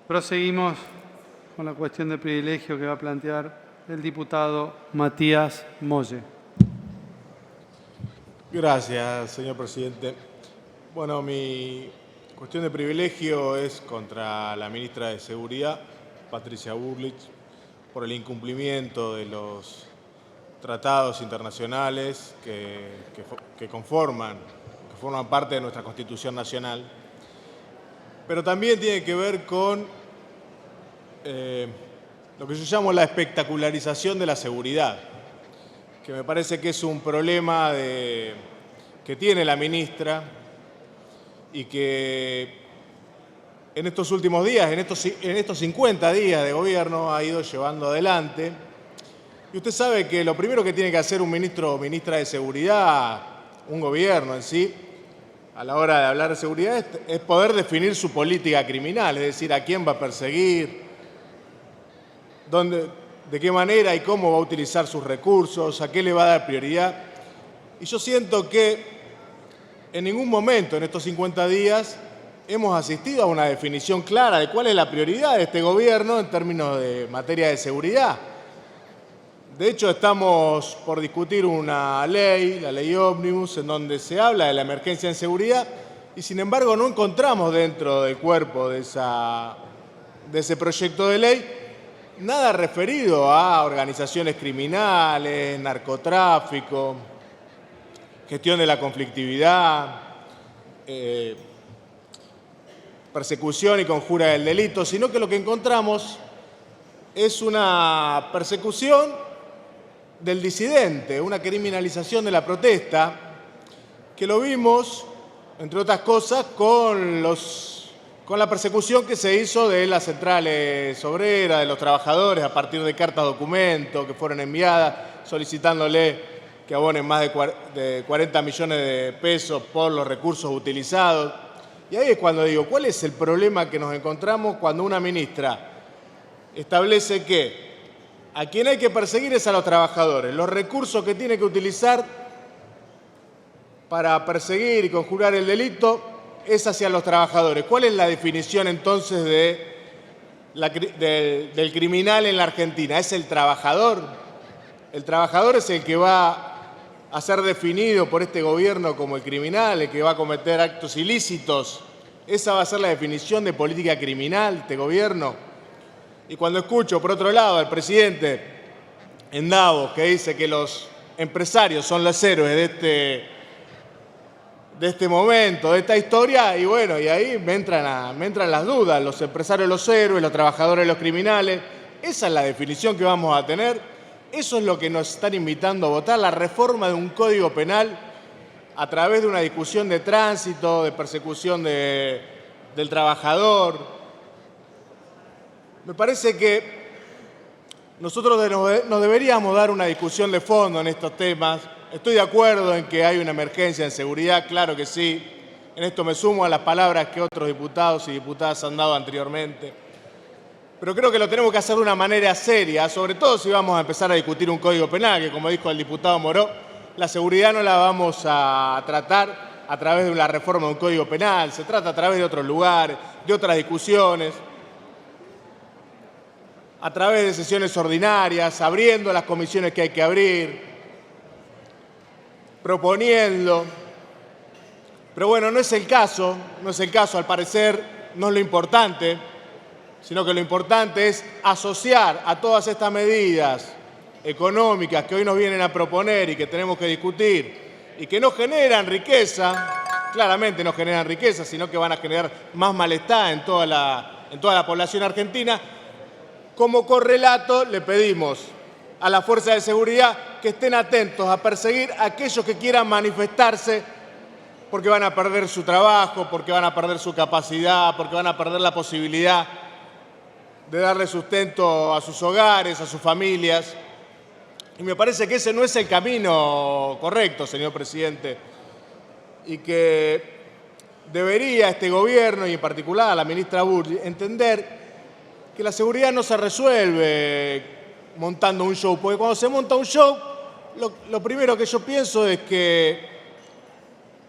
Proseguimos con la cuestión de privilegio que va a plantear el diputado Matías Molle. Gracias, señor presidente. Bueno, mi cuestión de privilegio es contra la ministra de Seguridad, Patricia Bullrich, por el incumplimiento de los tratados internacionales que forman parte de nuestra Constitución Nacional. Pero también tiene que ver con lo que yo llamo la espectacularización de la seguridad, que me parece que es un problema que tiene la ministra y que en estos últimos días, en estos 50 días de gobierno, ha ido llevando adelante. Y usted sabe que lo primero que tiene que hacer un ministro o ministra de Seguridad, un gobierno en sí, a la hora de hablar de seguridad, es poder definir su política criminal, es decir, a quién va a perseguir, de qué manera y cómo va a utilizar sus recursos, a qué le va a dar prioridad. Y yo siento que en ningún momento en estos 50 días hemos asistido a una definición clara de cuál es la prioridad de este gobierno en términos de materia de seguridad. De hecho, estamos por discutir una ley, la ley ómnibus, en donde se habla de la emergencia en seguridad y, sin embargo, no encontramos dentro del cuerpo de ese proyecto de ley nada referido a organizaciones criminales, narcotráfico, gestión de la conflictividad, persecución y conjura del delito, sino que lo que encontramos es una persecución del disidente, una criminalización de la protesta, que lo vimos, entre otras cosas, con la persecución que se hizo de las centrales obreras, de los trabajadores, a partir de cartas documentos que fueron enviadas solicitándole que abonen más de 40 millones de pesos por los recursos utilizados. Y ahí es cuando digo, ¿cuál es el problema que nos encontramos cuando una ministra establece que a quien hay que perseguir es a los trabajadores? Los recursos que tiene que utilizar para perseguir y conjurar el delito es hacia los trabajadores. ¿Cuál es la definición entonces del criminal en la Argentina? ¿Es el trabajador? El trabajador es el que va a ser definido por este gobierno como el criminal, el que va a cometer actos ilícitos. ¿Esa va a ser la definición de política criminal de este gobierno? Y cuando escucho, por otro lado, al presidente en Davos, que dice que los empresarios son los héroes de este momento, de esta historia, y bueno, y ahí me entran las dudas, los empresarios los héroes, los trabajadores los criminales. Esa es la definición que vamos a tener, eso es lo que nos están invitando a votar, la reforma de un código penal a través de una discusión de tránsito, de persecución del trabajador. Me parece que nosotros nos deberíamos dar una discusión de fondo en estos temas. Estoy de acuerdo en que hay una emergencia en seguridad, claro que sí. En esto me sumo a las palabras que otros diputados y diputadas han dado anteriormente. Pero creo que lo tenemos que hacer de una manera seria, sobre todo si vamos a empezar a discutir un código penal, que como dijo el diputado Moró, la seguridad no la vamos a tratar a través de una reforma de un código penal, se trata a través de otros lugares, de otras discusiones, a través de sesiones ordinarias, abriendo las comisiones que hay que abrir, proponiendo. Pero bueno, no es el caso, al parecer no es lo importante, sino que lo importante es asociar a todas estas medidas económicas que hoy nos vienen a proponer y que tenemos que discutir y que no generan riqueza, claramente no generan riqueza, sino que van a generar más malestar en toda la población argentina. Como correlato, le pedimos a las fuerzas de seguridad que estén atentos a perseguir a aquellos que quieran manifestarse porque van a perder su trabajo, porque van a perder su capacidad, porque van a perder la posibilidad de darle sustento a sus hogares, a sus familias. Y me parece que ese no es el camino correcto, señor presidente, y que debería este gobierno, y en particular la ministra Bullrich, entender que la seguridad no se resuelve montando un show, porque cuando se monta un show, lo primero que yo pienso es que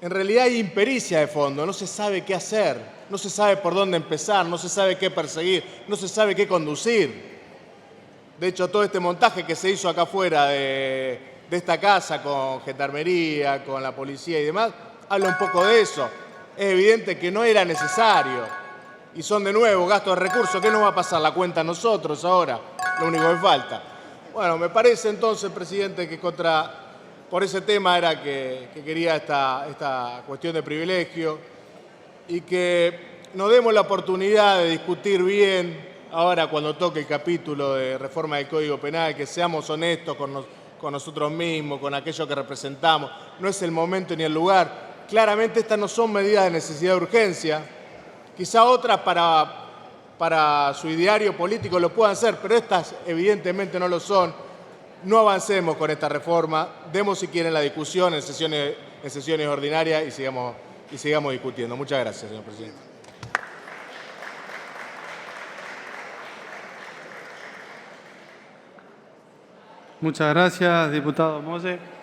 en realidad hay impericia de fondo, no se sabe qué hacer. no se sabe por dónde empezar, no se sabe qué perseguir, no se sabe qué conducir. De hecho, todo este montaje que se hizo acá afuera de esta casa con gendarmería, con la policía y demás, habla un poco de eso. Es evidente que no era necesario. Y son de nuevo gastos de recursos. ¿Qué nos va a pasar la cuenta a nosotros ahora? Lo único que falta. Bueno, me parece entonces, presidente, que por ese tema era que quería esta cuestión de privilegio y que nos demos la oportunidad de discutir bien ahora cuando toque el capítulo de reforma del Código Penal, que seamos honestos con nosotros mismos, con aquello que representamos. No es el momento ni el lugar. Claramente estas no son medidas de necesidad de urgencia. Quizá otras para su ideario político lo puedan ser, pero estas evidentemente no lo son. No avancemos con esta reforma. Demos si quieren la discusión en sesiones ordinarias y sigamos discutiendo. Muchas gracias, señor presidente. Muchas gracias, diputado Molle.